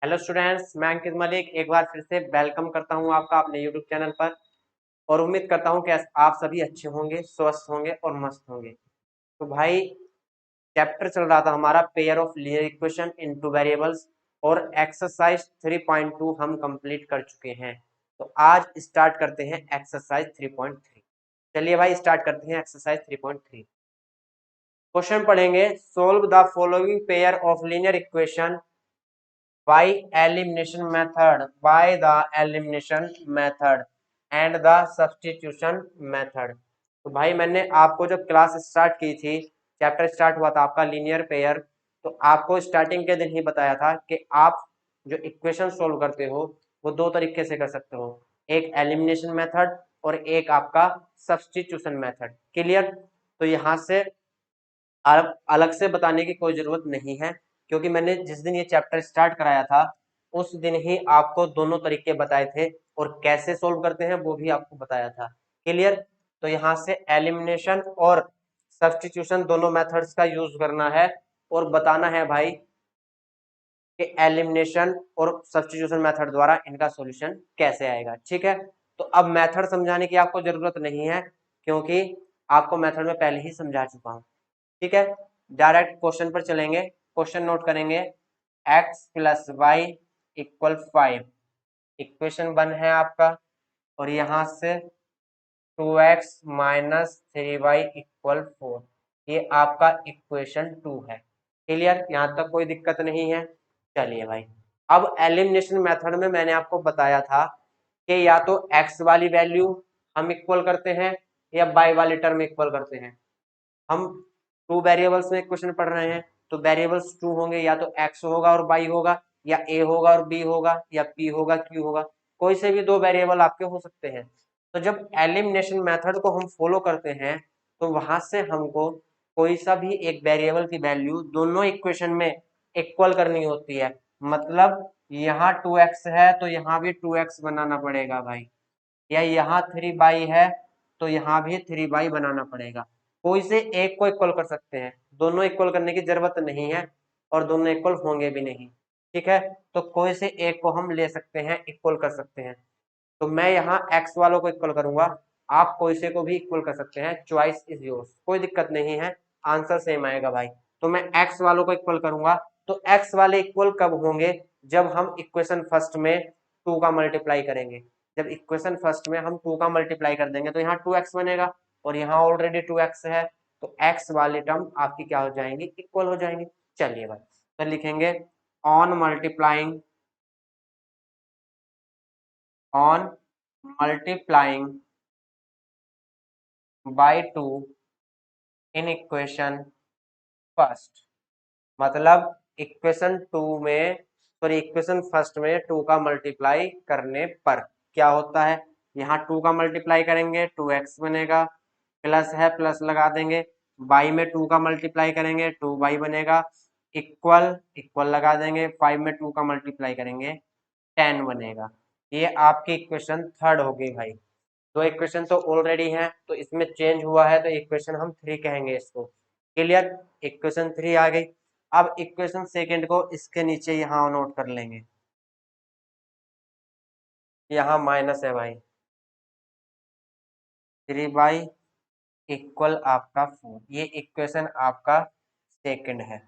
Hello students, मैं अंकित मलिक एक बार फिर से वेलकम करता हूं आपका अपने यूट्यूब चैनल पर। और उम्मीद करता हूं कि आप सभी अच्छे होंगे, स्वस्थ होंगे और मस्त होंगे। तो भाई, चैप्टर चल रहा था हमारा pair of linear equation into variables, और एक्सरसाइज 3.2 हम कंप्लीट कर चुके हैं। तो आज स्टार्ट करते हैं एक्सरसाइज 3.3। चलिए भाई, स्टार्ट करते हैं एक्सरसाइज 3.3। क्वेश्चन पढ़ेंगे। Solve the following pair of linear equation by the elimination method and the substitution method। तो भाई, मैंने आपको जब क्लास स्टार्ट की थी, चैप्टर स्टार्ट हुआ था आपका लीनियर पेयर, तो आपको स्टार्टिंग के दिन ही बताया था कि आप जो इक्वेशन सोल्व करते हो वो दो तरीके से कर सकते हो, एक एलिमिनेशन मेथड और एक आपका सब्स्टिट्यूशन मेथड। क्लियर? तो यहाँ से अलग से बताने की कोई जरूरत नहीं है, क्योंकि मैंने जिस दिन ये चैप्टर स्टार्ट कराया था उस दिन ही आपको दोनों तरीके बताए थे, और कैसे सोल्व करते हैं वो भी आपको बताया था। क्लियर? तो यहाँ से एलिमिनेशन और सब्स्टिट्यूशन दोनों मेथड्स का यूज करना है और बताना है भाई कि एलिमिनेशन और सब्स्टिट्यूशन मेथड द्वारा इनका सॉल्यूशन कैसे आएगा। ठीक है? तो अब मेथड समझाने की आपको जरूरत नहीं है, क्योंकि आपको मेथड में पहले ही समझा चुका हूं। ठीक है? डायरेक्ट क्वेश्चन पर चलेंगे। क्वेश्चन नोट करेंगे। x plus Y equal 5 equation 1 है आपका, और यहां से 2x माइनस 3y इक्वल 4 ये आपका इक्वेशन 2 है। क्लियर? यहां तक कोई दिक्कत नहीं है। चलिए भाई, अब एलिमिनेशन मेथड में मैंने आपको बताया था कि या तो x वाली वैल्यू हम इक्वल करते हैं या y वाली टर्म इक्वल करते हैं। हम टू वेरिएबल्स में क्वेश्चन पढ़ रहे हैं, तो वेरिएबल्स टू होंगे, या तो x होगा और y होगा, या a होगा और b होगा, या p होगा q होगा। कोई से भी दो वेरिएबल आपके हो सकते हैं। तो जब एलिमिनेशन मेथड को हम फॉलो करते हैं तो वहां से हमको कोई सा भी एक वेरिएबल की वैल्यू दोनों इक्वेशन में इक्वल करनी होती है। मतलब यहाँ 2x है तो यहाँ भी 2x बनाना पड़ेगा भाई, या यहाँ 3y है तो यहाँ भी 3y बनाना पड़ेगा। कोई से एक को इक्वल कर सकते हैं, दोनों इक्वल करने की जरूरत नहीं है, और दोनों इक्वल होंगे भी नहीं। ठीक है? तो कोई से एक को हम ले सकते हैं, इक्वल कर सकते हैं। तो मैं यहाँ x वालों को इक्वल करूंगा, आप कोई से को भी इक्वल कर सकते हैं। चॉइस इज योर्स, कोई दिक्कत नहीं है, आंसर सेम आएगा भाई। तो मैं x वालों को इक्वल करूंगा, तो x वाले इक्वल कब होंगे? जब हम इक्वेशन फर्स्ट में 2 का मल्टीप्लाई करेंगे। जब इक्वेशन फर्स्ट में हम 2 का मल्टीप्लाई कर देंगे तो यहाँ 2x बनेगा, और यहाँ ऑलरेडी 2x है, तो x वाली टर्म आपकी क्या हो जाएंगी? इक्वल हो जाएंगी। चलिए भाई, तो लिखेंगे on multiplying by 2 in equation first. मतलब इक्वेशन 2 में, सॉरी इक्वेशन फर्स्ट में 2 का मल्टीप्लाई करने पर क्या होता है? यहाँ 2 का मल्टीप्लाई करेंगे 2x बनेगा, प्लस है प्लस लगा देंगे, y में 2 का मल्टीप्लाई करेंगे 2y बनेगा, इक्वल इक्वल लगा देंगे, 5 में 2 का मल्टीप्लाई करेंगे 10 बनेगा। ये आपकी इक्वेशन थर्ड हो गई भाई। दो इक्वेशन तो ऑलरेडी हैं, तो इसमें चेंज हुआ है तो इक्वेशन हम 3 कहेंगे इसको। क्लियर? इक्वेशन 3 आ गई। अब इक्वेशन सेकंड को इसके नीचे यहाँ नोट कर लेंगे, यहाँ माइनस है भाई, 3y इक्वल आपका 4, ये इक्वेशन आपका सेकंड है।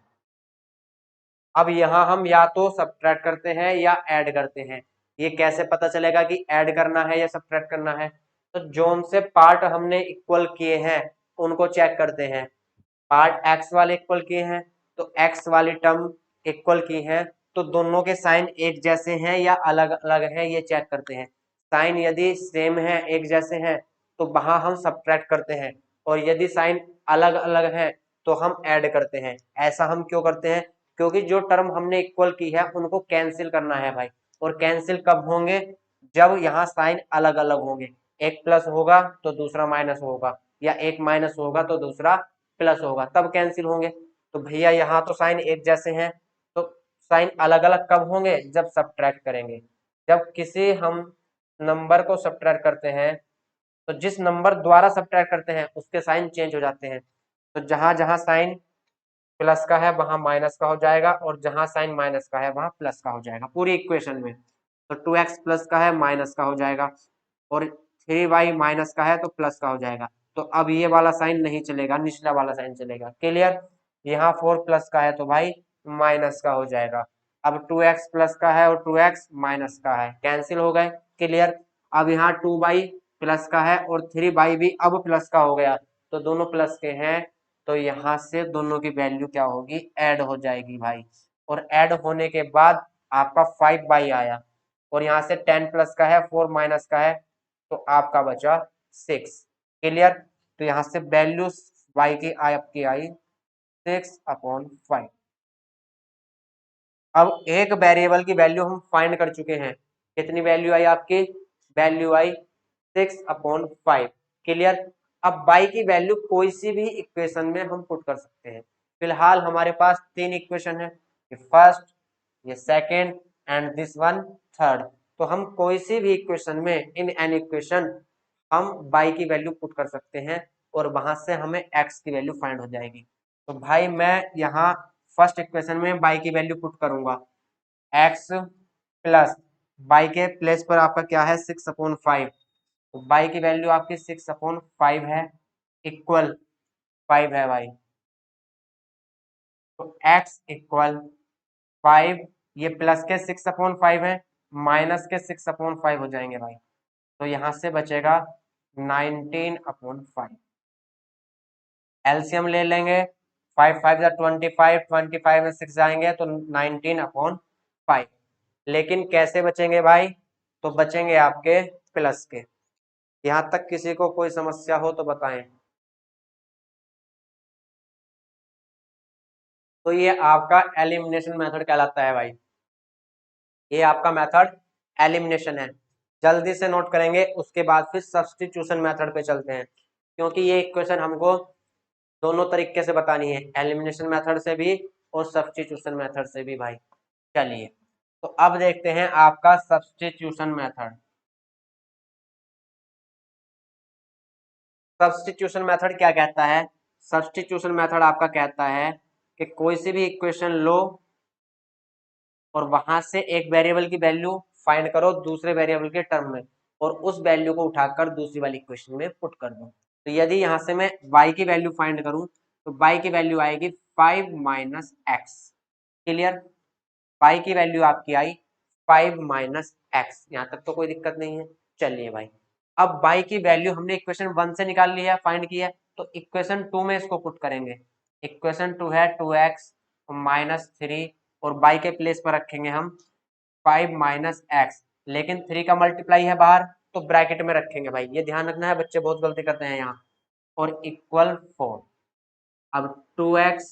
अब यहाँ हम या तो सब्ट्रैक्ट करते हैं या ऐड करते हैं। ये कैसे पता चलेगा कि ऐड करना है या सब्ट्रैक्ट करना है? तो जोन से पार्ट हमने इक्वल किए हैं उनको चेक करते हैं। पार्ट x वाले इक्वल किए हैं तो x वाली टर्म इक्वल की है, तो दोनों के साइन एक जैसे हैं या अलग अलग हैं ये चेक करते हैं। साइन यदि सेम है, एक जैसे हैं, तो वहां हम सब्ट्रैक्ट करते हैं, और यदि साइन अलग अलग है तो हम ऐड करते हैं। ऐसा हम क्यों करते हैं? क्योंकि जो टर्म हमने इक्वल की है उनको कैंसिल करना है भाई। और कैंसिल कब होंगे? जब यहाँ साइन अलग अलग होंगे। एक प्लस होगा तो दूसरा माइनस होगा, या एक माइनस होगा तो दूसरा प्लस होगा, तब कैंसिल होंगे। तो भैया यहाँ तो साइन एक जैसे हैं, तो साइन अलग अलग कब होंगे? जब सब्ट्रैक्ट करेंगे। जब किसी हम नंबर को सब्ट्रैक्ट करते हैं तो जिस नंबर द्वारा सब्ट्रैक्ट करते हैं उसके साइन चेंज हो जाते हैं। तो जहां जहां साइन प्लस का है वहां माइनस का हो जाएगा, और जहां साइन माइनस का है वहां प्लस का हो जाएगा पूरी इक्वेशन में। तो 2x प्लस का है माइनस का हो जाएगा, और 3y माइनस का है तो प्लस का हो जाएगा। तो अब ये वाला साइन नहीं चलेगा, निचला वाला साइन चलेगा। क्लियर? यहाँ 4 प्लस का है तो भाई माइनस का हो जाएगा। अब 2x प्लस का है और 2x माइनस का है, कैंसिल हो गए। क्लियर? अब यहाँ 2y प्लस का है और 3y भी अब प्लस का हो गया, तो दोनों प्लस के हैं, तो यहाँ से दोनों की वैल्यू क्या होगी, ऐड हो जाएगी भाई। और ऐड होने के बाद आपका 5y आया, और यहाँ से 10 प्लस का है 4 माइनस का है, तो आपका बचा 6। क्लियर? तो यहाँ से वैल्यू y की आपकी आई 6/5। अब एक वेरिएबल की वैल्यू हम फाइंड कर चुके हैं, कितनी वैल्यू आई आपकी, वैल्यू आई 6/5। क्लियर? अब y की वैल्यू कोई सी भी इक्वेशन में हम पुट कर सकते हैं। फिलहाल हमारे पास 3 इक्वेशन है, ये फर्स्ट, ये second and this one third. तो हम कोई सी भी इक्वेशन में, इन एन इक्वेशन, हम y की वैल्यू पुट कर सकते हैं, और वहां से हमें x की वैल्यू फाइंड हो जाएगी। तो भाई मैं यहाँ फर्स्ट इक्वेशन में y की वैल्यू पुट करूंगा, x प्लस y के प्लेस पर आपका क्या है 6/5, तो y की वैल्यू आपकी 6/5 है, इक्वल 5 है भाई। तो x इक्वल 5, ये प्लस के 6/5 है, माइनस के 6/5 हो जाएंगे भाई, तो यहां से बचेगा 19/5। एलसीएम ले लेंगे, 5 5 25, 25 में 6 जाएंगे तो 19/5। लेकिन कैसे बचेंगे भाई, तो बचेंगे आपके प्लस के। यहाँ तक किसी को कोई समस्या हो तो बताएं। तो ये आपका एलिमिनेशन मेथड कहलाता है भाई, ये आपका मेथड एलिमिनेशन है। जल्दी से नोट करेंगे, उसके बाद फिर सब्स्टिट्यूशन मेथड पे चलते हैं, क्योंकि ये इक्वेशन हमको दोनों तरीके से बतानी है, एलिमिनेशन मेथड से भी और सब्स्टिट्यूशन मेथड से भी भाई। चलिए, तो अब देखते हैं आपका सब्स्टिट्यूशन मेथड। सब्स्टिट्यूशन मेथड क्या कहता है, सब्स्टिट्यूशन मेथड आपका कहता है कि कोई सी भी इक्वेशन लो और वहां से एक वेरिएबल की वैल्यू फाइंड करो दूसरे वेरिएबल के टर्म में, और उस वैल्यू को उठाकर दूसरी वाली इक्वेशन में पुट कर दो। तो यदि यहां से मैं y की वैल्यू फाइंड करूं, तो y की वैल्यू आएगी 5 माइनस एक्स। क्लियर? y की वैल्यू आपकी आई 5 माइनस एक्स, यहाँ तक तो कोई दिक्कत नहीं है। चलिए भाई, अब y की वैल्यू हमने इक्वेशन 1 से निकाल लिया है, फाइंड किया है, तो इक्वेशन 2 में इसको पुट करेंगे। इक्वेशन 2 है 2x माइनस 3, और y के प्लेस पर रखेंगे हम 5 माइनस एक्स, लेकिन 3 का मल्टीप्लाई है बाहर, तो ब्रैकेट में रखेंगे भाई, ये ध्यान रखना है, बच्चे बहुत गलती करते हैं यहाँ। और इक्वल 4। अब 2x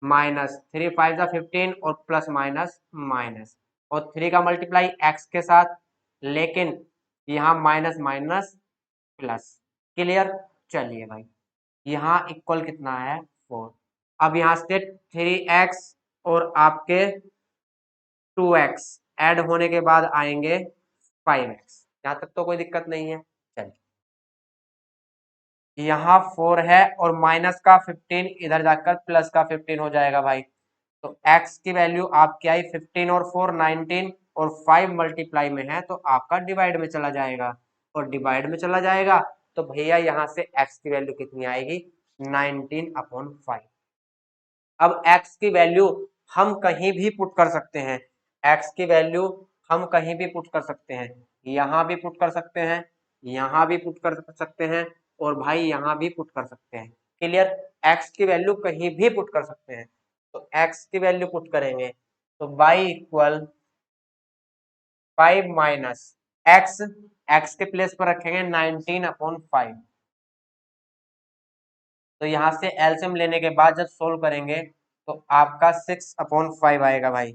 माइनस 3 5 15, और प्लस माइनस माइनस, और 3 का मल्टीप्लाई x के साथ, लेकिन यहाँ माइनस माइनस प्लस। क्लियर? चलिए भाई, यहाँ इक्वल कितना है 4। अब यहाँ से 3x और आपके 2x ऐड होने के बाद आएंगे 5x, यहाँ तक तो कोई दिक्कत नहीं है। चलिए, यहाँ 4 है और माइनस का 15 इधर जाकर प्लस का 15 हो जाएगा भाई। तो x की वैल्यू आपकी आई 15 और 4 19, और 5 मल्टीप्लाई में है तो आपका डिवाइड में चला जाएगा, और डिवाइड में चला जाएगा तो भैया यहाँ से x की वैल्यू कितनी आएगी, 19/5। अब x की वैल्यू हम कहीं भी पुट कर सकते हैं, x की वैल्यू हम कहीं भी पुट कर सकते हैं, यहाँ भी पुट कर सकते हैं, यहाँ भी पुट कर सकते हैं, और भाई यहाँ भी पुट कर सकते हैं। क्लियर? x की वैल्यू कहीं भी पुट कर सकते हैं, तो x की वैल्यू पुट करेंगे तो y equal 5 minus x, x के प्लेस पर रखेंगे 19/5। तो यहाँ से एलसीएम लेने के बाद जब सोल्व करेंगे तो आपका 6/5 आएगा भाई।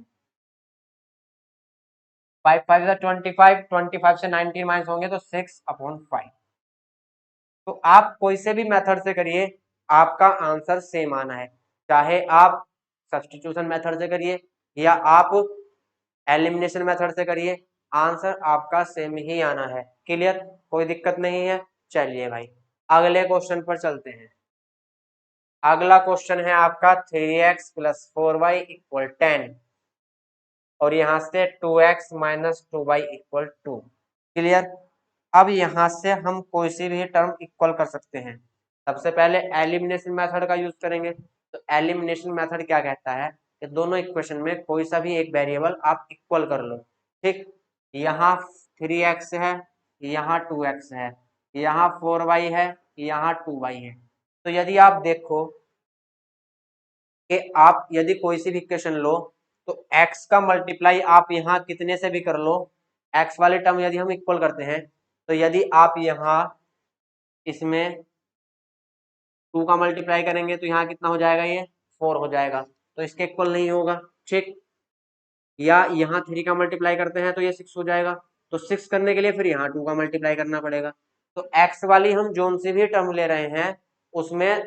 5 5 25, 25 से 19 माइनस होंगे तो 6/5। तो आप कोई से भी मेथड से करिए, आपका आंसर सेम आना है, चाहे आप सब्स्टिट्यूशन मेथड से करिए या आप एलिमिनेशन मेथड से करिए, आंसर आपका सेम ही आना है। क्लियर? कोई दिक्कत नहीं है। चलिए भाई, अगले क्वेश्चन पर चलते हैं। अगला क्वेश्चन है आपका 3x प्लस 4y इक्वल 10 और यहां से 2x minus 2y equal 2। Clear. अब यहां से हम कोई सी भी टर्म इक्वल कर सकते हैं। सबसे पहले एलिमिनेशन मेथड का यूज करेंगे। तो एलिमिनेशन मेथड क्या कहता है कि दोनों इक्वेशन में कोई सा भी एक वेरिएबल आप इक्वल कर लो। ठीक, यहाँ 3x है, यहाँ 2x है, यहाँ 4y है, यहाँ 2y है। तो यदि आप देखो कि आप यदि कोई सी भी इक्वेशन लो तो x का मल्टीप्लाई आप यहाँ कितने से भी कर लो, x वाले टर्म यदि हम इक्वल करते हैं तो यदि आप यहाँ इसमें 2 का मल्टीप्लाई करेंगे तो यहाँ कितना हो जाएगा, ये 4 हो जाएगा, तो इसके इक्वल नहीं होगा। ठीक, या यहाँ 3 का मल्टीप्लाई करते हैं तो ये 6 हो जाएगा, तो 6 करने के लिए फिर यहाँ 2 का मल्टीप्लाई करना पड़ेगा। तो x वाली हम जोन से भी टर्म ले रहे हैं उसमें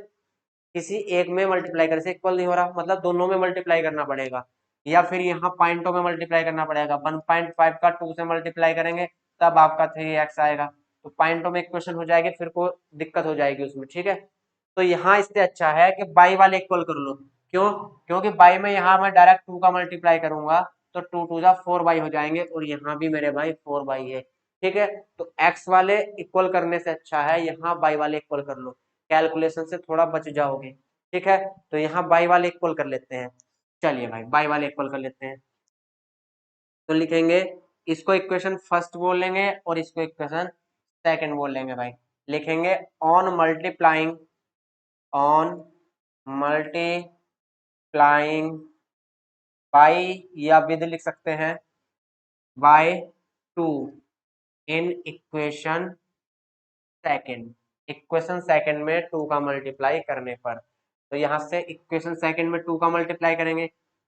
किसी एक में मल्टीप्लाई करने से इक्वल नहीं हो रहा, मतलब दोनों में मल्टीप्लाई करना पड़ेगा, या फिर यहाँ पॉइंटों में मल्टीप्लाई करना पड़ेगा। 1.5 का 2 से मल्टीप्लाई करेंगे तब आपका 3x आएगा, तो पॉइंटों में इक्वेशन हो जाएगी, फिर को दिक्कत हो जाएगी उसमें। ठीक है, तो यहाँ इससे अच्छा है कि बाई वाले इक्वल कर लो। क्यों? क्योंकि बाई में यहाँ मैं डायरेक्ट 2 का मल्टीप्लाई करूंगा तो 2 टू जा 4 बाई हो जाएंगे और यहाँ भी मेरे भाई 4 बाई है। ठीक है, तो x वाले इक्वल करने से अच्छा है यहाँ बाई वाले इक्वल कर लो, कैलकुलेशन से थोड़ा बच जाओगे। ठीक है, तो यहाँ बाई वाले इक्वल कर लेते हैं। चलिए भाई बाई वाले इक्वल कर लेते हैं। तो लिखेंगे, इसको इक्वेशन फर्स्ट बोल लेंगे और इसको इक्वेशन सेकंड बोल लेंगे भाई। लिखेंगे on multiplying, on multiplying by, या विद लिख सकते हैं, by 2 in equation second. Equation second में 2 का मल्टीप्लाई करने पर, तो यहाँ से इक्वेशन सेकंड में 2 का मल्टीप्लाई करेंगे,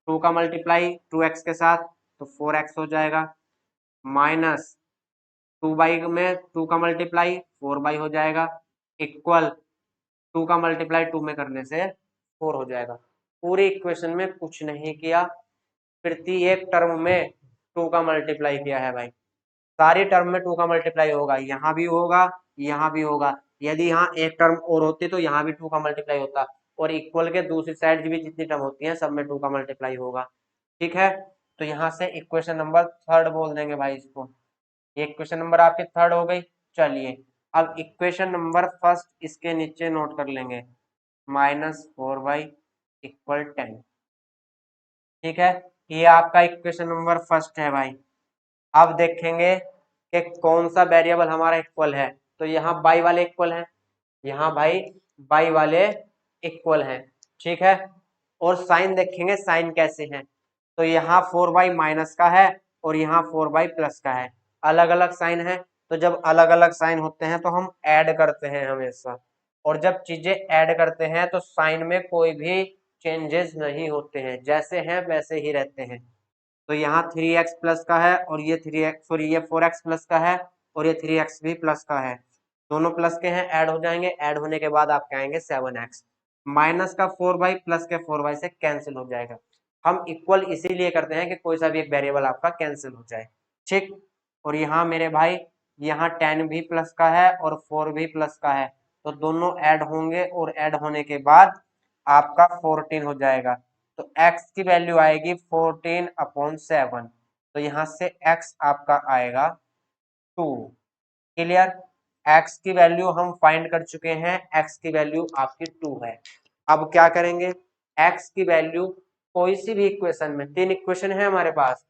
2 का मल्टीप्लाई 2x के साथ तो 4x हो जाएगा, माइनस 2 बाई में 2 का मल्टीप्लाई 4 बाई हो जाएगा, इक्वल 2 का मल्टीप्लाई 2 में करने से 4 हो जाएगा। पूरी इक्वेशन में कुछ नहीं किया, प्रत्येक टर्म में 2 का मल्टीप्लाई किया है भाई। सारी टर्म में 2 का मल्टीप्लाई होगा, यहाँ भी होगा, यहाँ भी होगा। यदि यहाँ एक टर्म और होती तो यहाँ भी 2 का मल्टीप्लाई होता, और इक्वल के दूसरी साइड भी जितनी टर्म होती है सब में 2 का मल्टीप्लाई होगा। ठीक है, तो यहाँ से इक्वेशन नंबर थर्ड बोल देंगे भाई इसको। ये इक्वेशन नंबर आपकी थर्ड हो गई। चलिए अब इक्वेशन नंबर फर्स्ट इसके नीचे नोट कर लेंगे, -4y इक्वल 10। ठीक है, ये आपका इक्वेशन नंबर फर्स्ट है भाई। अब देखेंगे कि कौन सा वेरिएबल हमारा इक्वल है। तो यहाँ बाई वाले इक्वल है, यहाँ भाई बाई वाले इक्वल है। ठीक है, और साइन देखेंगे साइन कैसे हैं। तो यहाँ 4 बाई माइनस का है और यहाँ 4 बाई प्लस का है, अलग अलग साइन है। तो जब अलग अलग साइन होते हैं तो हम ऐड करते हैं हमेशा, और जब चीजें ऐड करते हैं तो साइन में कोई भी चेंजेस नहीं होते हैं, जैसे हैं वैसे ही रहते हैं। तो यहाँ 3x प्लस का है और ये 3x, सॉरी ये 4x प्लस का है और ये 3x भी प्लस का है, दोनों प्लस के हैं, ऐड हो जाएंगे, ऐड होने के बाद आपके आएंगे 7x, माइनस का 4 बाई प्लस के 4 बाई से कैंसिल हो जाएगा। हम इक्वल इसीलिए करते हैं कि कोई सा भी एक वेरिएबल आपका कैंसिल हो जाए। ठीक, और यहाँ मेरे भाई यहाँ 10 भी प्लस का है और 4 भी प्लस का है, तो दोनों ऐड होंगे और ऐड होने के बाद आपका 14 हो जाएगा। तो x की वैल्यू आएगी 14/7, तो यहाँ से x आपका आएगा 2। क्लियर, x की वैल्यू हम फाइंड कर चुके हैं, x की वैल्यू आपकी 2 है। अब क्या करेंगे, x की वैल्यू कोई सी भी इक्वेशन में, तीन इक्वेशन है हमारे पास,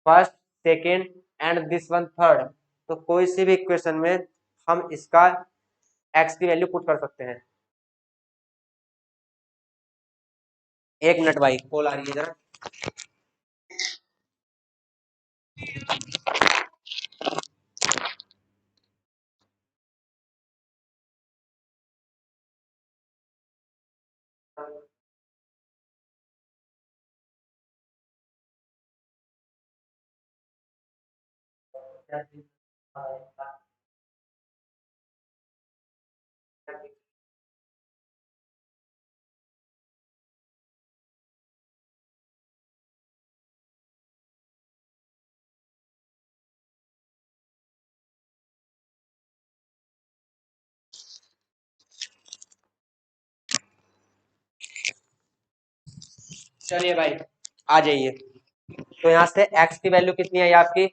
first second and this one third, तो कोई सी भी इक्वेशन में हम इसका x की वैल्यू पुट कर सकते हैं। एक मिनट भाई कॉल आ रही है जरा। चलिए भाई आ जाइए। तो यहाँ से x की वैल्यू कितनी आई आपकी,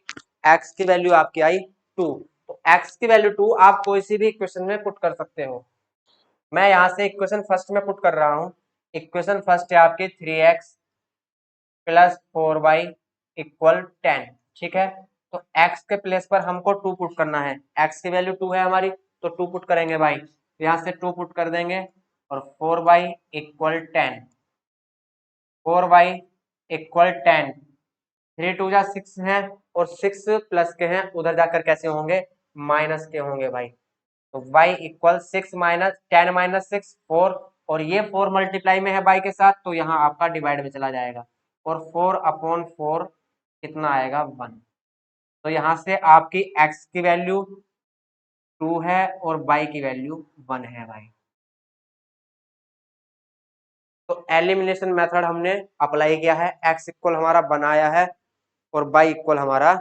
x की वैल्यू आपकी आई 2। तो x की वैल्यू 2 आप कोई सी भी इक्वेशन में पुट कर सकते हो। मैं यहाँ से इक्वेशन फर्स्ट में पुट कर रहा हूँ। इक्वेशन फर्स्ट है आपकी 3x प्लस 4y इक्वल 10। ठीक है, तो x के प्लेस पर हमको 2 पुट करना है। x की वैल्यू 2 है हमारी, तो 2 पुट करेंगे भाई, तो यहाँ से 2 पुट कर देंगे और 4y इक्वल 10। 4y इक्वल 10, 3 2 जा 6 है और 6 प्लस के हैं, उधर जाकर कैसे होंगे, माइनस के होंगे भाई। तो y इक्वल 6 माइनस 10 माइनस 6 4, और ये 4 मल्टीप्लाई में है y के साथ, तो यहाँ आपका डिवाइड में चला जाएगा और 4 अपॉन 4 कितना आएगा 1। तो यहाँ से आपकी x की वैल्यू 2 है और y की वैल्यू 1 है भाई। तो एलिमिनेशन मेथड हमने अप्लाई किया है, x इक्वल हमारा बनाया है और y इक्वल हमारा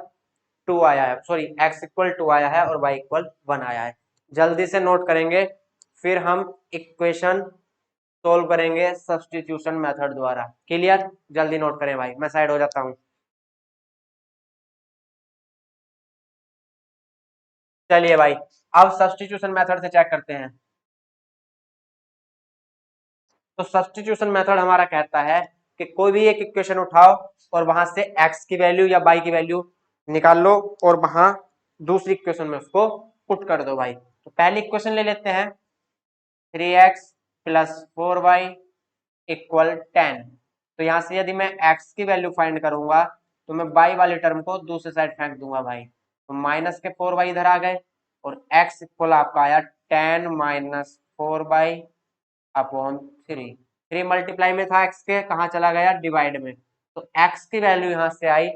2 आया है, सॉरी x इक्वल 2 आया है और y इक्वल 1 आया है। जल्दी से नोट करेंगे, फिर हम इक्वेशन सोल्व करेंगे सब्स्टिट्यूशन मेथड द्वारा। क्लियर, जल्दी नोट करें भाई, मैं साइड हो जाता हूं। चलिए भाई अब सब्स्टिट्यूशन मेथड से चेक करते हैं। तो सब्स्टिट्यूशन मेथड हमारा कहता है कि कोई भी एक इक्वेशन उठाओ और वहां से x की वैल्यू या y की वैल्यू निकाल लो और वहां दूसरी इक्वेशन में उसको पुट कर दो भाई। तो पहली इक्वेशन ले लेते हैं, 3x प्लस 4y इक्वल 10। तो यहां से यदि मैं x की वैल्यू फाइंड करूंगा तो मैं y वाले टर्म को दूसरी साइड फेंक दूंगा भाई, तो माइनस के 4y इधर आ गए और x इक्वल आपका आया 10 माइनस 4y अपॉन 3 मल्टीप्लाई में था x के, कहाँ चला गया डिवाइड में, तो x की वैल्यू यहां से आई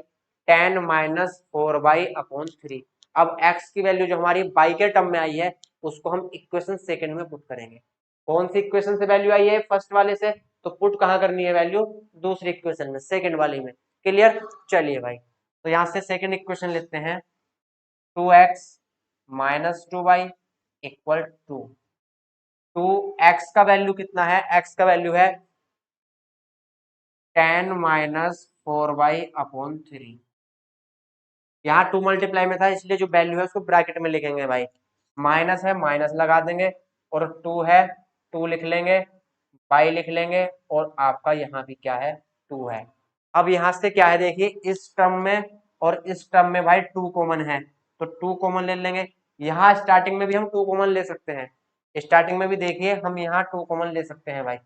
10 माइनस 4y अपॉन 3। अब x की वैल्यू जो हमारी y के टर्म में आई है उसको हम इक्वेशन सेकंड में पुट करेंगे। कौन सी इक्वेशन से वैल्यू आई है, फर्स्ट वाले से, तो पुट कहाँ करनी है वैल्यू, दूसरी इक्वेशन में, सेकंड वाली में। क्लियर, चलिए भाई तो यहाँ से सेकंड इक्वेशन लेते हैं, 2x minus 2y equal 2। 2x का वैल्यू कितना है, x का वैल्यू है 10 माइनस 4y अपॉन 3। यहाँ 2 मल्टीप्लाई में था इसलिए जो वैल्यू है उसको ब्रैकेट में लिखेंगे भाई, माइनस है माइनस लगा देंगे और 2 है 2 लिख लेंगे, y लिख लेंगे और आपका यहाँ भी क्या है 2 है। अब यहाँ से क्या है देखिए, इस टर्म में और इस टर्म में भाई 2 कॉमन है, तो 2 कॉमन ले लेंगे। यहाँ स्टार्टिंग में भी हम 2 कॉमन ले सकते हैं, स्टार्टिंग में भी देखिए हम यहाँ 2 कॉमन ले सकते हैं भाई,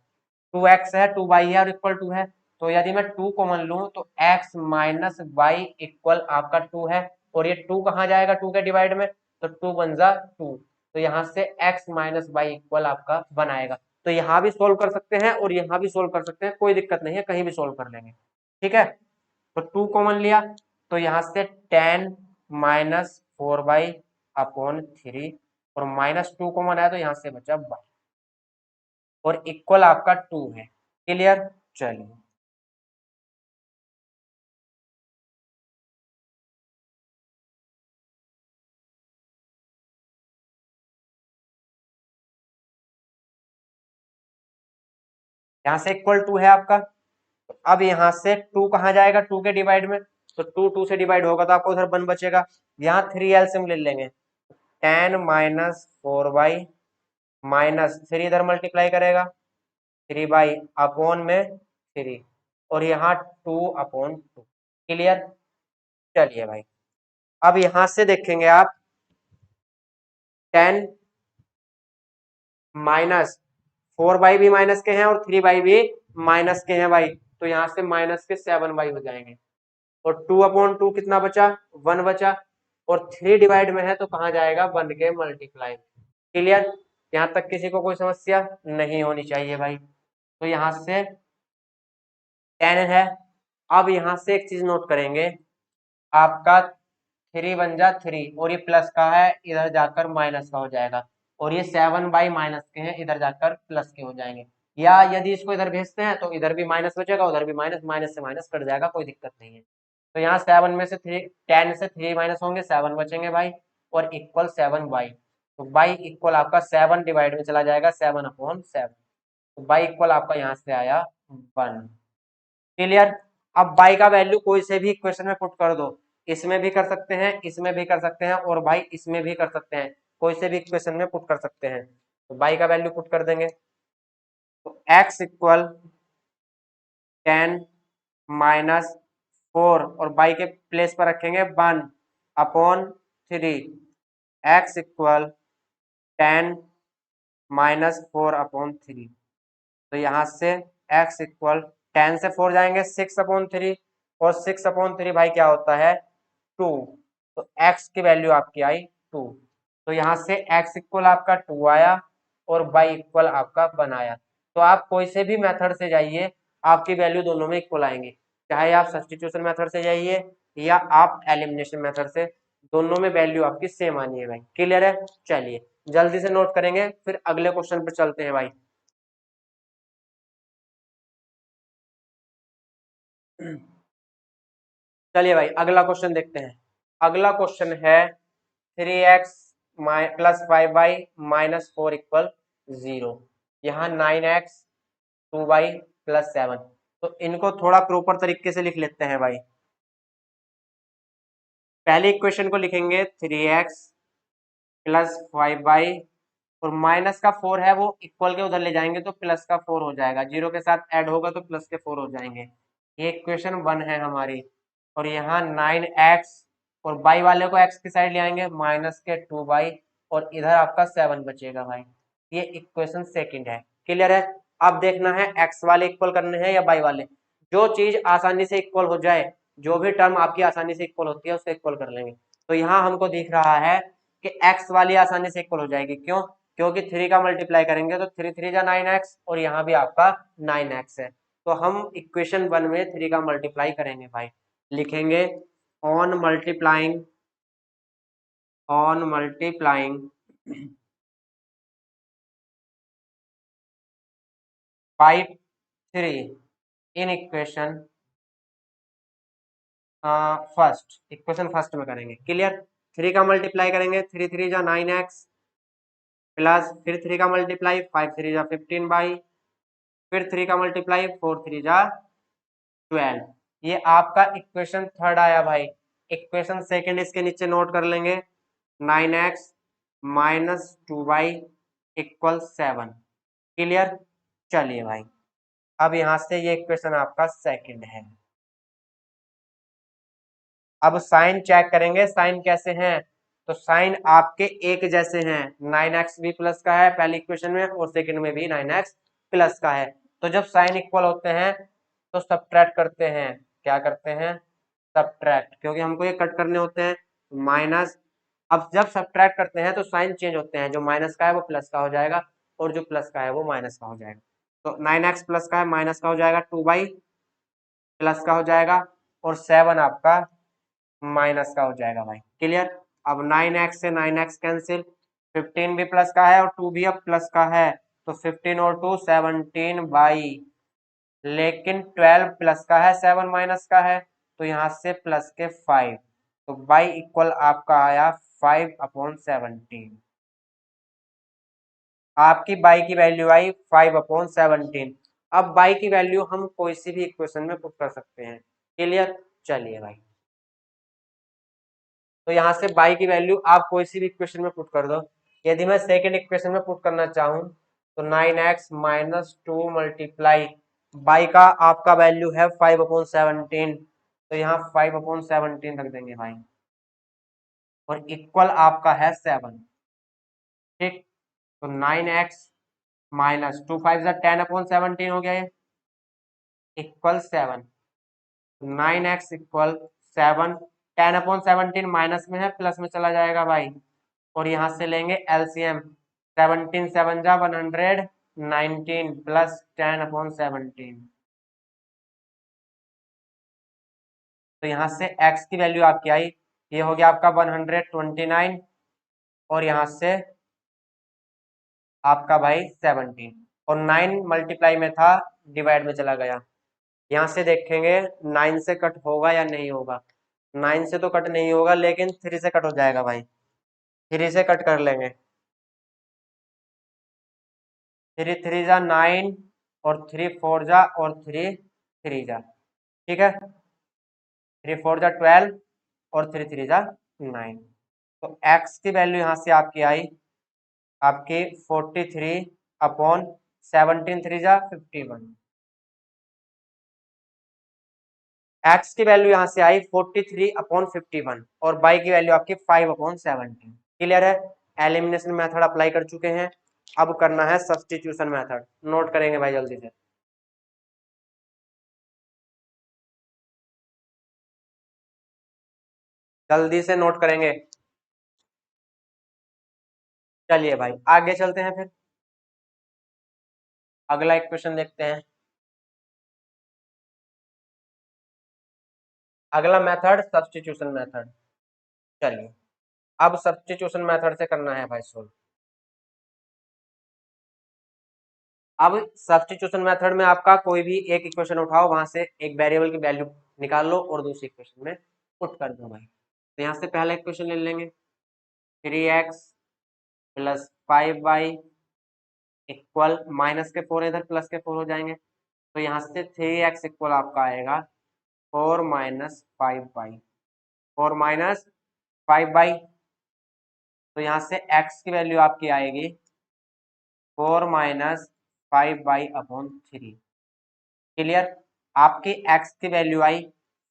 2x है 2y है और इक्वल 2 है, तो यदि मैं 2 कॉमन लूं तो x माइनस वाई इक्वल आपका 2 है, और ये 2 कहाँ जाएगा 2 के डिवाइड में, तो 2 बन जा 2, तो यहाँ से x माइनस वाई इक्वल आपका बनाएगा। तो यहाँ भी सोल्व कर सकते हैं और यहाँ भी सोल्व कर सकते हैं, कोई दिक्कत नहीं है, कहीं भी सोल्व कर लेंगे। ठीक है, तो 2 कॉमन लिया तो यहाँ से 10 माइनस 4y अपॉन 3 और माइनस 2 कॉमन है तो यहाँ से बचा y और इक्वल आपका 2 है। क्लियर, चलिए यहाँ से इक्वल 2 है आपका, तो अब यहाँ से 2 कहाँ जाएगा 2 के डिवाइड में, तो 2 2 से डिवाइड होगा तो आपको उधर 1 बचेगा। यहाँ 3 एलसीएम ले लेंगे, 10 माइनस 4y माइनस 3 इधर मल्टीप्लाई करेगा 3y अपॉन में 3 और यहाँ 2 अपॉन 2। क्लियर, चलिए भाई अब यहाँ से देखेंगे आप 10 माइनस 4y भी माइनस के हैं और 3y भी माइनस के हैं भाई, तो यहाँ से माइनस के 7y हो जाएंगे और 2 अपॉन 2 कितना बचा 1 बचा, और 3 डिवाइड में है तो कहाँ जाएगा 1 के मल्टीप्लाई। क्लियर, यहाँ तक किसी को कोई समस्या नहीं होनी चाहिए भाई। तो यहाँ से 10 है। अब यहाँ से एक चीज नोट करेंगे, आपका 3 बन जा 3 और ये प्लस का है इधर जाकर माइनस का हो जाएगा, और ये 7 बाई माइनस के हैं इधर जाकर प्लस के हो जाएंगे, या यदि इसको इधर भेजते हैं तो इधर भी माइनस बचेगा उधर भी माइनस, माइनस से माइनस कट जाएगा, कोई दिक्कत नहीं है। तो यहाँ 7 में से 3 10 से 3 माइनस होंगे 7 बचेंगे भाई और इक्वल 7 बाई, तो बाई इक्वल आपका 7 डिवाइड में चला जाएगा 7 अपॉन 7, तो बाई इक्वल आपका यहाँ से आया 1। क्लियर। अब बाई का वैल्यू कोई से भी इक्वेशन में पुट कर दो, इसमें भी कर सकते हैं, इसमें भी कर सकते हैं, और भाई इसमें भी कर सकते हैं, कोई से भी इक्वेशन में पुट कर सकते हैं। तो बाई का वैल्यू पुट कर देंगे, तो x इक्वल 10 माइनस 4 और बाई के प्लेस पर रखेंगे 1/3, x इक्वल 10 माइनस 4/3। तो यहाँ से x इक्वल 10 से 4 जाएंगे 6/3, और 6/3 भाई क्या होता है 2, तो x की वैल्यू आपकी आई 2। तो यहाँ से x इक्वल आपका 2 आया और y इक्वल आपका 1 आया। तो आप कोई से भी मेथड से जाइए, आपकी वैल्यू दोनों में इक्वल आएंगी, चाहे आप सब्स्टिट्यूशन मेथड से जाइए या आप एलिमिनेशन मेथड से, दोनों में वैल्यू आपकी सेम आनी है भाई। क्लियर है, चलिए जल्दी से नोट करेंगे, फिर अगले क्वेश्चन पर चलते हैं भाई। चलिए भाई अगला क्वेश्चन देखते हैं। अगला क्वेश्चन है 3x plus 5y minus 4 equal 0। यहाँ 9x 2y प्लस 7। तो इनको थोड़ा प्रॉपर तरीके से लिख लेते हैं भाई। पहले इक्वेशन को लिखेंगे 3x प्लस 5y, और माइनस का 4 है वो इक्वल के उधर ले जाएंगे तो प्लस का 4 हो जाएगा, जीरो के साथ ऐड होगा तो प्लस के 4 हो जाएंगे। ये इक्वेशन 1 है हमारी। और यहाँ 9x, और बाई वाले को x की साइड ले आएंगे माइनस के 2y, और इधर आपका 7 बचेगा भाई। ये इक्वेशन सेकंड है। क्लियर है। अब देखना है x वाले इक्वल करने हैं या बाई वाले। जो चीज आसानी से इक्वल हो जाए, जो भी टर्म आपकी आसानी से इक्वल होती है उसको इक्वल कर लेंगे। तो यहाँ हमको दिख रहा है कि x वाली आसानी से इक्वल हो जाएगी। क्यों? क्योंकि 3 का मल्टीप्लाई करेंगे तो 3 3 जा 9x, और यहाँ भी आपका 9x है। तो हम इक्वेशन 1 में 3 का मल्टीप्लाई करेंगे भाई। लिखेंगे on multiplying by 3 in equation first, equation first में करेंगे। क्लियर। 3 का मल्टीप्लाई करेंगे, 3 3 जा 9x, प्लस फिर 3 का मल्टीप्लाई 5 3 जा 15 फिर 3 का मल्टीप्लाई 4 3 जा 12। ये आपका इक्वेशन थर्ड आया भाई। इक्वेशन सेकंड इसके नीचे नोट कर लेंगे, 9x minus 2y equal 7। Clear. चलिए भाई अब यहां से ये इक्वेशन आपका सेकंड है। अब साइन चेक करेंगे, साइन कैसे हैं। तो साइन आपके एक जैसे हैं, 9x भी प्लस का है पहली इक्वेशन में, और सेकंड में भी 9x प्लस का है। तो जब साइन इक्वल होते हैं तो सब्ट्रैक्ट करते हैं। क्या करते हैं? सब्ट्रैक्ट, क्योंकि हमको ये कट करने होते हैं। माइनस, अब जब सब्ट्रैक्ट करते हैं तो साइन चेंज होते हैं, जो माइनस का है वो प्लस का हो जाएगा, और जो प्लस का है वो माइनस का हो जाएगा। तो 9x प्लस का है माइनस का हो जाएगा, 2y प्लस का हो जाएगा, और 7 आपका माइनस का हो जाएगा भाई। क्लियर। अब 9x से 9x कैंसिल, 15 भी प्लस का है और 2 भी अब प्लस का है, तो 15 और 2 17 बाई, लेकिन 12 प्लस का है 7 माइनस का है, तो यहाँ से प्लस के 5, तो बाई इक्वल आपका आया 5/17। आपकी बाई की वैल्यू आई 5/17। अब बाई की वैल्यू हम कोई सी भी इक्वेशन में पुट कर सकते हैं। क्लियर। चलिए भाई, तो यहाँ से बाई की वैल्यू आप कोई सी भी इक्वेशन में पुट कर दो। यदि मैं सेकेंड इक्वेशन में पुट करना चाहूँ तो 9x माइनस 2 मल्टीप्लाई बाई का आपका वैल्यू है 5/17, तो यहाँ 5/17 रख देंगे भाई, और इक्वल आपका है 7। ठीक। तो 9x माइनस 2 5 10/17 हो गया ये, इक्वल 7। 9x इक्वल 7, 10/17 माइनस में है प्लस में चला जाएगा भाई, और यहां से लेंगे एलसीएम, 17 7 जा 119 प्लस 10/17। तो यहाँ से x की वैल्यू आपकी आई, ये हो गया आपका 129, और यहाँ से आपका भाई 17, और 9 मल्टीप्लाई में था डिवाइड में चला गया। यहाँ से देखेंगे 9 से कट होगा या नहीं होगा। 9 से तो कट नहीं होगा, लेकिन 3 से कट हो जाएगा भाई, 3 से कट कर लेंगे। 3 3 जा 9, और 3 4 जा, और 3 3 जा, ठीक है, 3 4 जा 12 और 3 3 जा 9। तो x की वैल्यू यहाँ से आपकी आई आपकी 43/17, 3 जा 51। x की वैल्यू यहाँ से आई 43/51 और y की वैल्यू आपकी 5/17। क्लियर है, एलिमिनेशन मेथड अप्लाई कर चुके हैं, अब करना है सब्स्टिट्यूशन मेथड। नोट करेंगे भाई जल्दी से, जल्दी से नोट करेंगे। चलिए भाई आगे चलते हैं, फिर अगला इक्वेशन देखते हैं। अगला मेथड सब्स्टिट्यूशन मेथड। चलिए अब सब्स्टिट्यूशन मेथड से करना है भाई सोल्व। अब सब्स्टिट्यूशन मेथड में आपका कोई भी एक इक्वेशन उठाओ, वहां से एक वेरिएबल की वैल्यू निकाल लो और दूसरी इक्वेशन में पुट कर दो भाई। तो यहाँ से पहला इक्वेशन ले लेंगे, 3x plus 5y equal minus के 4 इधर प्लस के 4 हो जाएंगे। तो यहाँ से 3x इक्वल आपका आएगा 4 माइनस 5y, 4 माइनस 5y। तो यहाँ से x की वैल्यू आपकी आएगी 4 माइनस 5y/3। क्लियर, आपकी x की वैल्यू आई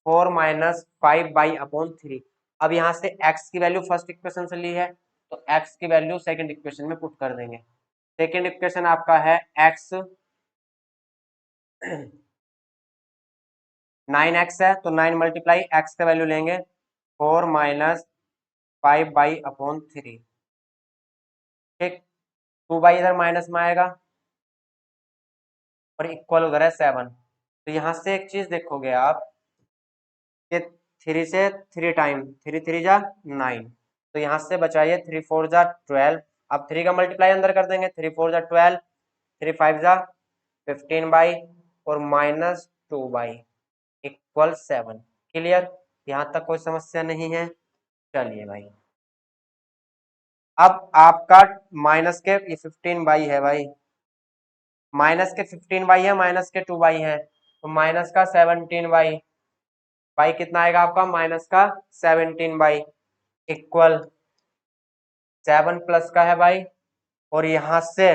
4 माइनस 5y/3। अब यहाँ से x की वैल्यू फर्स्ट इक्वेशन से ली है, तो x की वैल्यू सेकंड इक्वेशन में पुट कर देंगे। सेकंड इक्वेशन आपका है x 9x है, तो 9 मल्टीप्लाई x का वैल्यू लेंगे 4 माइनस 5y/3। ठीक, 2y इधर माइनस में आएगा और इक्वल उधर है 7। तो यहाँ से एक चीज देखोगे आप कि 3 से 3 टाइम 3 3 जा 9, तो यहाँ से बचाइए 3 4 जा 12। अब 3 का मल्टीप्लाई अंदर कर देंगे, 3 4 जा 12, 3 5 जा 15y और माइनस 2y इक्वल 7। क्लियर, यहाँ तक कोई समस्या नहीं है। चलिए भाई अब आपका माइनस के ये 15y है भाई, माइनस के 15y है, माइनस के 2y है, तो माइनस का 17y, y कितना आएगा आपका माइनस का 17y इक्वल 7 प्लस का है भाई, और यहां से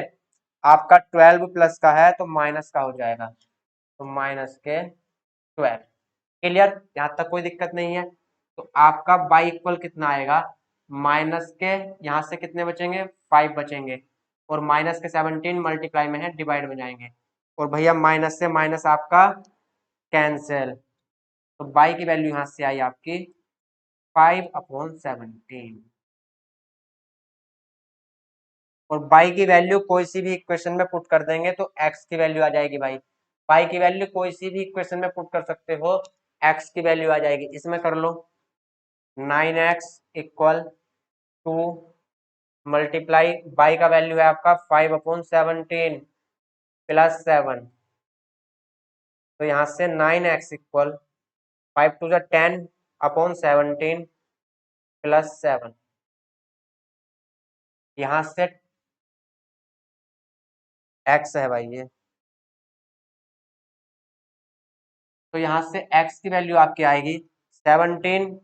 आपका 12 प्लस का है तो माइनस का हो जाएगा, तो माइनस के 12। क्लियर, यहां तक कोई दिक्कत नहीं है। तो आपका y इक्वल कितना आएगा, माइनस के यहाँ से कितने बचेंगे 5 बचेंगे, और माइनस के 17 मल्टीप्लाई में है डिवाइड में जाएंगे, और भैया माइनस से माइनस आपका कैंसिल। तो y की वैल्यू यहाँ से आई आपकी 5/17, और y की वैल्यू कोई सी भी इक्वेशन में पुट कर देंगे तो x की वैल्यू आ जाएगी भाई। y की वैल्यू कोई सी भी इक्वेशन में पुट कर सकते हो, x की वैल्यू आ जाएगी। इसमें कर लो 9x इक्वल 2 मल्टीप्लाई y का वैल्यू है आपका 5/17 प्लस 7, तो यहाँ से 9x इक्वल 5 2 10/17 प्लस 7, यहाँ से x है भाई ये, तो यहाँ से x की वैल्यू आपकी आएगी 17,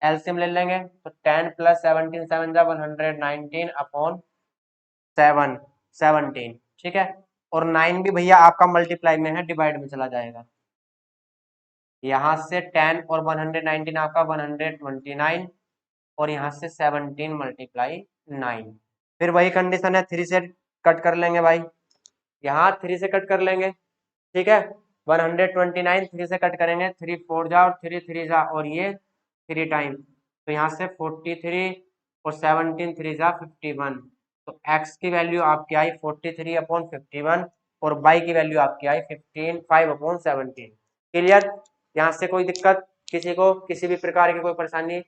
एलसीएम ले लेंगे तो 10 प्लस 17 7 जा 119/7 ठीक है, और 9 भी भैया आपका मल्टीप्लाई में है डिवाइड में चला जाएगा, यहाँ से 10 और 119 आपका 129, और यहाँ से 17 मल्टीप्लाई 9। फिर वही कंडीशन है, 3 से कट कर लेंगे भाई, यहाँ 3 से कट कर लेंगे, ठीक है, 129 3 से कट करेंगे, 3 4 जा और 3 3 जा, और ये 3 टाइम, तो यहाँ से 43 और 17 3 जा 51। तो x की वैल्यू आपकी आई 43/51 और y की वैल्यू आपकी आई 5/17। क्लियर, यहाँ से कोई दिक्कत किसी को, किसी भी प्रकार की कोई परेशानी,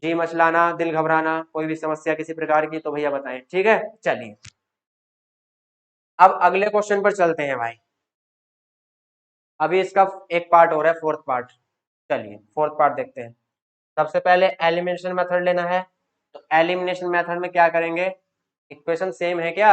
जी मचलाना, दिल घबराना, कोई भी समस्या किसी प्रकार की तो भैया बताएं। ठीक है, चलिए अब अगले क्वेश्चन पर चलते हैं भाई। अभी इसका एक पार्ट हो रहा है, फोर्थ पार्ट। चलिए फोर्थ पार्ट देखते हैं। सबसे पहले एलिमिनेशन मेथड लेना है, तो एलिमिनेशन मेथड में क्या करेंगे, इक्वेशन सेम है क्या,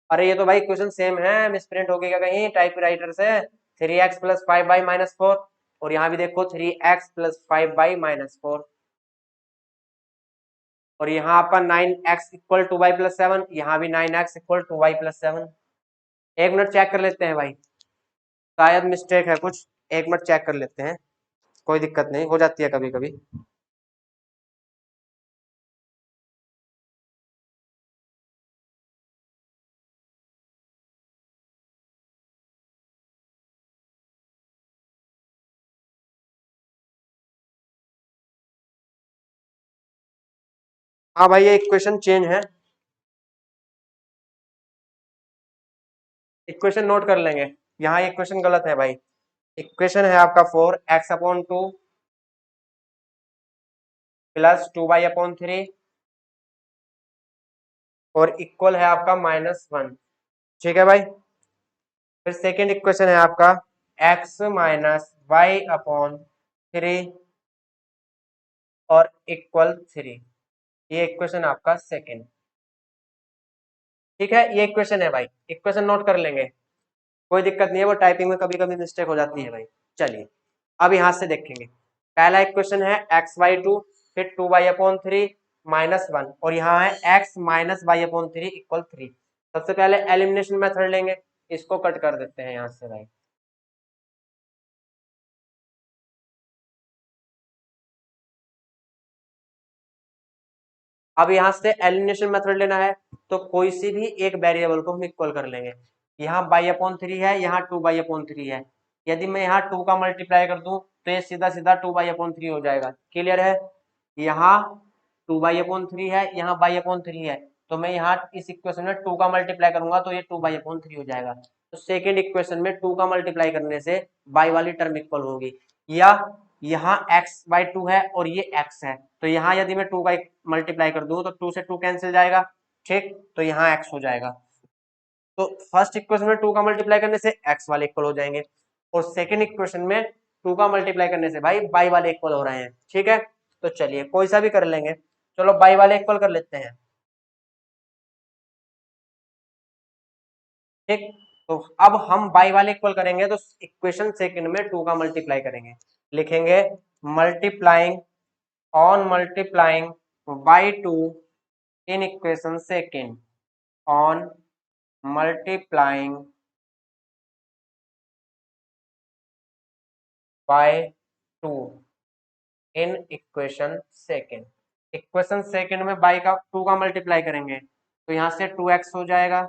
अरे ये तो भाई इक्वेशन सेम है, मिसप्रिंट हो गया कहीं टाइपराइटर से, 3x प्लस 5y-4, और यहाँ भी देखो 3x प्लस 5y-4, और यहाँ आपका 9x equal to y plus 7, यहाँ भी 9x equal to y plus 7। एक मिनट चेक कर लेते हैं भाई, शायद मिस्टेक है कुछ, एक मिनट चेक कर लेते हैं, कोई दिक्कत नहीं, हो जाती है कभी कभी। हाँ भाई, ये इक्वेशन चेंज है, इक्वेशन नोट कर लेंगे। यहाँ इक्वेशन गलत है भाई, इक्वेशन है आपका 4x/2 प्लस 2y/3 और इक्वल है आपका -1। ठीक है भाई, फिर सेकेंड इक्वेशन है आपका x माइनस y/3 और इक्वल 3। ये इक्वेशन आपका सेकेंड। ठीक है, ये इक्वेशन है भाई, इक्वेशन नोट कर लेंगे, कोई दिक्कत नहीं है, वो टाइपिंग में कभी कभी मिस्टेक हो जाती है भाई। चलिए अब यहां से देखेंगे, पहला इक्वेशन है x/2, फिर 2y/3 -1, और यहाँ है x माइनस y/3 इक्वल 3। सबसे पहले एलिमिनेशन मेथड लेंगे, इसको कट कर देते हैं यहां से भाई। अब यहाँ से एलिमिनेशन मेथड लेना है, तो कोई सी भी एक वेरिएबल को हम इक्वल कर लेंगे। यहाँ y/3 है, यहाँ 2y/3 है, यदि मैं यहाँ 2 का मल्टीप्लाई कर दूं तो ये सीधा सीधा 2y/3 हो जाएगा। क्लियर है, यहाँ 2y/3 है, यहाँ y/3 है, तो मैं यहाँ इस इक्वेशन में 2 का मल्टीप्लाई करूंगा तो ये 2y/3 हो जाएगा। तो सेकेंड इक्वेशन में 2 का मल्टीप्लाई करने से y वाली टर्म इक्वल होगी, या यहाँ x/2 है और ये x है, तो यहाँ यदि मैं 2 का मल्टीप्लाई कर दूं तो 2 से 2 कैंसिल जाएगा, ठीक, तो यहाँ x हो जाएगा। तो फर्स्ट इक्वेशन में 2 का मल्टीप्लाई करने से x वाले इक्वल हो जाएंगे, और सेकंड इक्वेशन में 2 का मल्टीप्लाई करने से भाई y वाले इक्वल हो रहे हैं। ठीक है, तो चलिए कोई सा भी कर लेंगे, चलो y वाले इक्वल कर लेते हैं। ठीक, तो अब हम y वाले इक्वल करेंगे तो इक्वेशन सेकंड में 2 का मल्टीप्लाई करेंगे, लिखेंगे multiplying on multiplying by2 in equation second, on multiplying by 2 in equation second। Equation second में बाई का 2 का मल्टीप्लाई करेंगे तो यहाँ से 2x हो जाएगा,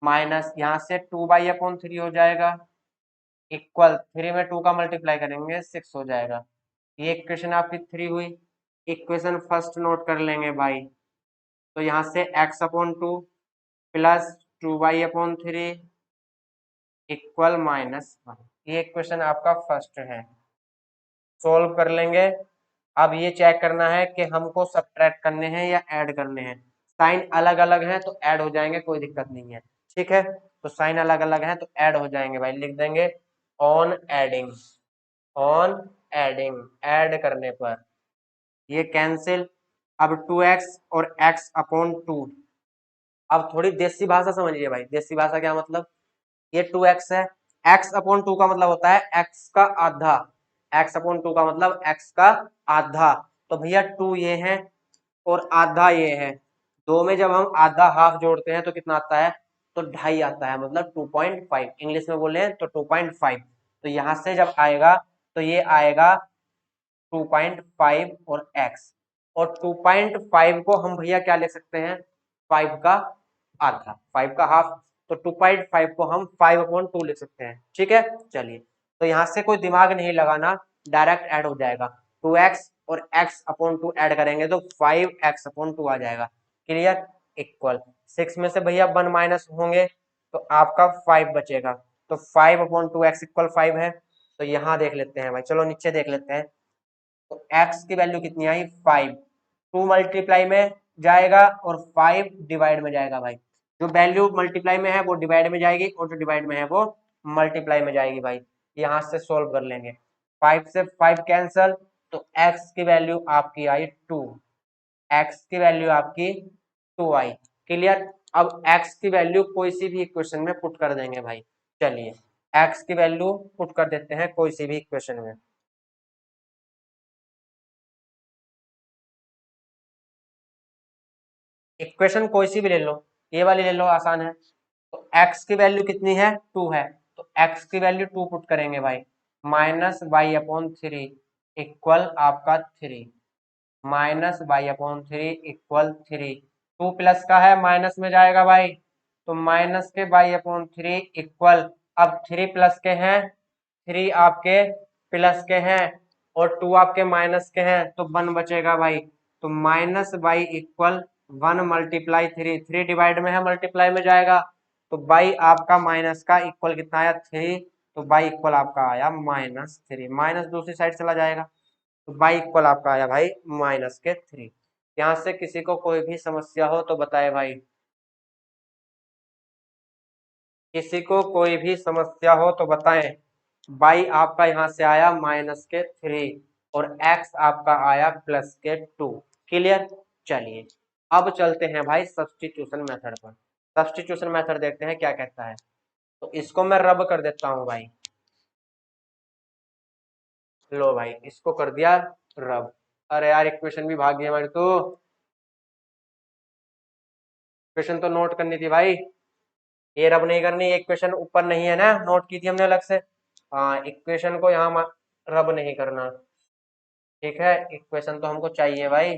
माइनस यहाँ से 2y/3 हो जाएगा, इक्वल 3 में 2 का मल्टीप्लाई करेंगे 6 हो जाएगा। ये इक्वेशन आपकी 3 हुई। इक्वेशन फर्स्ट नोट कर लेंगे भाई, तो यहाँ से x/2 प्लस 2y/3 इक्वल -1, ये इक्वेशन आपका फर्स्ट है। सोल्व कर लेंगे। अब ये चेक करना है कि हमको सब्ट्रैक्ट करने हैं या ऐड करने हैं। साइन अलग अलग है तो ऐड हो जाएंगे, कोई दिक्कत नहीं है। ठीक है, तो साइन अलग अलग है तो ऐड हो जाएंगे भाई, लिख देंगे on adding, on adding, add करने पर ये कैंसिल। अब 2x और x/2, अब थोड़ी देसी भाषा समझिए भाई, देसी भाषा क्या मतलब, ये 2x है, x/2 का मतलब होता है x का आधा, x/2 का मतलब x का आधा, तो भैया 2 ये है और आधा ये है, दो में जब हम आधा हाफ जोड़ते हैं तो कितना आता है, तो 2.5 आता है, मतलब 2.5, इंग्लिश में बोले तो 2.5। तो यहां से जब आएगा तो ये आएगा 2.5 और x, और 2.5 को हम भैया क्या लिख सकते हैं, 5 का आधा, 5 का हाफ, तो 2.5 को हम 5/2 लिख सकते हैं। ठीक है, चलिए, तो यहाँ से कोई दिमाग नहीं लगाना, डायरेक्ट ऐड हो जाएगा, 2x और x/2 ऐड करेंगे तो 5x/2 आ जाएगा। क्लियर, इक्वल 6 में से भैया 1 माइनस होंगे तो आपका 5 बचेगा, तो 5/2x इक्वल 5 है। तो यहाँ देख लेते हैं भाई, चलो नीचे देख लेते हैं, तो x की वैल्यू कितनी आई, 5, 2 मल्टीप्लाई में जाएगा और 5 डिवाइड में जाएगा भाई, जो वैल्यू मल्टीप्लाई में है वो डिवाइड में जाएगी और जो डिवाइड में है वो मल्टीप्लाई में जाएगी भाई। यहाँ से सोल्व कर लेंगे, 5 से 5 कैंसल, तो x की वैल्यू आपकी आई 2, x की वैल्यू आपकी 2 आई। क्लियर, अब x की वैल्यू कोई सी भी इक्वेशन में पुट कर देंगे भाई। चलिए एक्स की वैल्यू पुट कर देते हैं कोई सी भी इक्वेशन में। इक्वेशन कोई सी भी ले लो, ये वाली ले लो, आसान है। तो x की वैल्यू कितनी है, 2 है, तो x की वैल्यू 2 पुट करेंगे भाई, माइनस वाई अपॉन 3 इक्वल आपका 3, minus Y upon 3 equal 3। 2 plus का है माइनस में जाएगा भाई, तो माइनस के वाई अपॉन 3 इक्वल, अब 3 प्लस के हैं, 3 आपके प्लस के हैं और 2 आपके माइनस के हैं, तो 1 बचेगा भाई। तो minus Y equal 1 multiply 3, 3 divide में है मल्टीप्लाई में जाएगा, तो बाई आपका माइनस का इक्वल कितना आया 3, तो बाई इक्वल आपका आया -3, माइनस दूसरी साइड चला जाएगा, तो बाई इक्वल आपका आया भाई -3। यहाँ से किसी को कोई भी समस्या हो तो बताए भाई, किसी को कोई भी समस्या हो तो बताएं। बाई आपका यहाँ से आया -3 और x आपका आया +2। क्लियर। चलिए अब चलते हैं भाई सब्स्टिट्यूशन मेथड पर। सब्स्टिट्यूशन मेथड देखते हैं क्या कहता है। तो इसको मैं रब कर देता हूं भाई, लो भाई इसको कर दिया रब। अरे यार इक्वेशन भी भाग गई हमारी, तो इक्वेशन तो नोट करनी थी भाई, ये रब नहीं करनी, ये इक्वेशन ऊपर नहीं है ना, नोट की थी हमने अलग से। हाँ इक्वेशन को यहाँ रब नहीं करना, ठीक है, इक्वेशन तो हमको चाहिए भाई।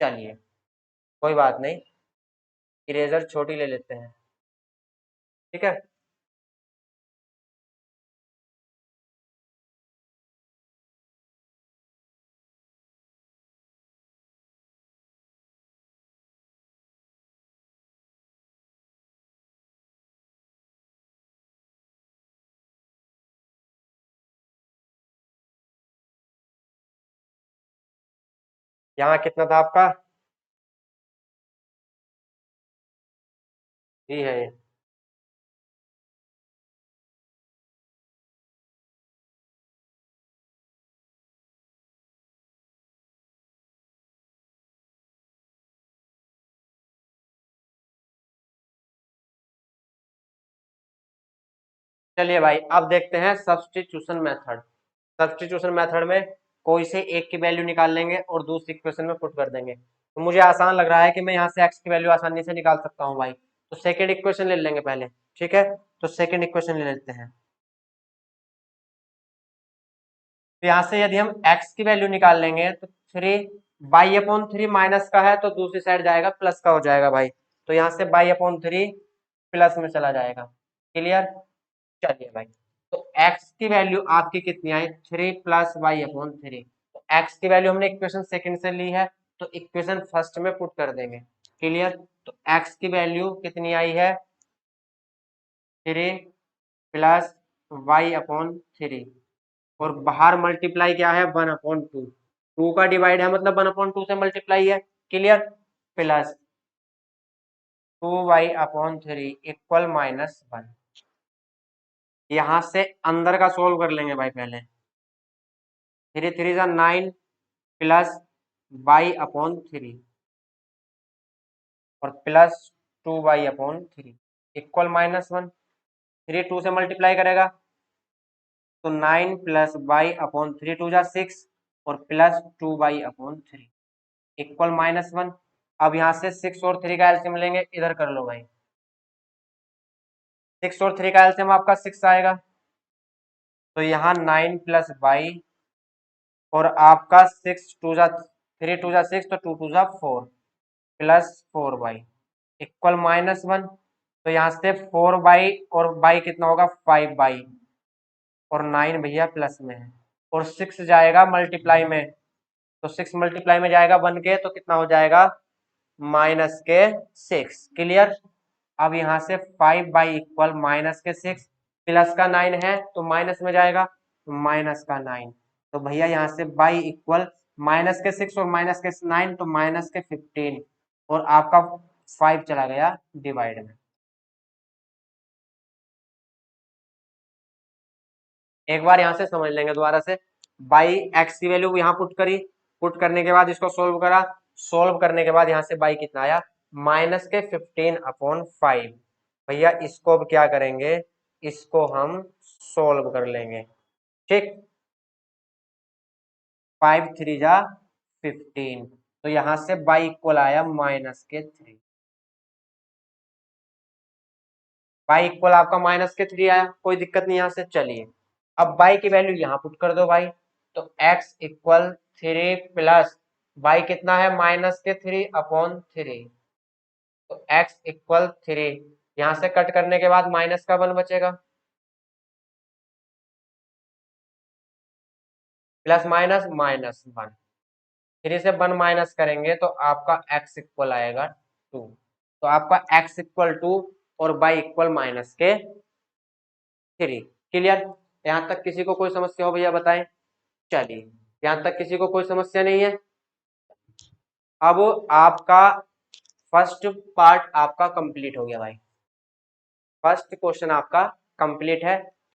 चलिए कोई बात नहीं, इरेजर छोटी ले लेते हैं, ठीक है। यहाँ कितना था आपका, ये है, चलिए भाई अब देखते हैं सब्स्टिट्यूशन मेथड। सब्स्टिट्यूशन मेथड में कोई से एक की वैल्यू निकाल लेंगे और दूसरी इक्वेशन में पुट कर देंगे। तो मुझे आसान लग रहा है कि मैं यहाँ से एक्स की वैल्यू आसानी से निकाल सकता हूँ भाई। तो सेकेंड इक्वेशन ले लेंगे पहले, ठीक है। तो सेकेंड इक्वेशन ले लेते हैं। तो यहाँ से यदि हम x की वैल्यू निकाल लेंगे तो 3 माइनस का है, तो दूसरी साइड जाएगा प्लस का हो जाएगा भाई। तो यहाँ से बाई अपॉन 3 प्लस में चला जाएगा। क्लियर। चलिए भाई, तो x की वैल्यू आपकी कितनी आई, 3 प्लस बाई अपॉन 3। तो x की वैल्यू हमने इक्वेशन सेकंड से ली है, तो इक्वेशन फर्स्ट में पुट कर देंगे। क्लियर। तो x की वैल्यू कितनी आई है, 3 प्लस y/3, और बाहर मल्टीप्लाई क्या है 1/2, 2 का डिवाइड है मतलब 1/2 से मल्टीप्लाई है। क्लियर। Plus 2y/3 equal -1। यहां से अंदर का सोल्व कर लेंगे भाई पहले। 3 3 जा 9 प्लस y/3 और प्लस 2y/3 इक्वल -1। 3 2 से मल्टीप्लाई करेगा तो 9 प्लस y/3, 2 जा 6 और प्लस 2y/3 इक्वल -1। अब यहाँ से 6 और 3 का एलसीएम लेंगे, इधर कर लो भाई। 6 और 3 का एलसीएम आपका 6 आएगा, तो यहाँ 9 प्लस वाई और आपका 6 2 जा 3 2 जा 6, तो 2 2 जा 4 प्लस 4y इक्वल -1। तो यहाँ से 4y और y कितना होगा 5y, और 9 भैया प्लस में है, और 6 जाएगा मल्टीप्लाई में, तो 6 मल्टीप्लाई में जाएगा 1 के, तो कितना हो जाएगा -6। क्लियर। अब यहाँ से 5y इक्वल -6, प्लस का 9 है तो माइनस में जाएगा, तो -9। तो भैया यहाँ से y इक्वल -6 और -9, तो -15, और आपका 5 चला गया डिवाइड में। एक बार यहाँ से समझ लेंगे दोबारा से। बाई एक्स की वैल्यू यहाँ पुट करी, पुट करने के बाद इसको सोल्व करा, सोल्व करने के बाद यहाँ से बाई कितना आया -15/5। भैया इसको अब क्या करेंगे, इसको हम सोल्व कर लेंगे। ठीक, 5 3 जा 15, तो यहां से y इक्वल आया -3। y इक्वल आपका -3 आया, कोई दिक्कत नहीं। यहां से चलिए अब y की वैल्यू यहां पुट कर दो भाई, तो x इक्वल 3 प्लस y कितना है -3/3, तो x इक्वल 3, यहां से कट करने के बाद माइनस का 1 बचेगा, प्लस माइनस -1, 3 से 1 माइनस करेंगे तो आपका x इक्वल आएगा 2। तो आपका x इक्वल 2 और y इक्वल -3। क्लियर? यहां तक किसी को कोई समस्या हो भैया बताएं। चलिए, यहां तक किसी को कोई समस्या नहीं है। अब आपका फर्स्ट पार्ट आपका कंप्लीट हो गया भाई, फर्स्ट क्वेश्चन आपका कंप्लीट है।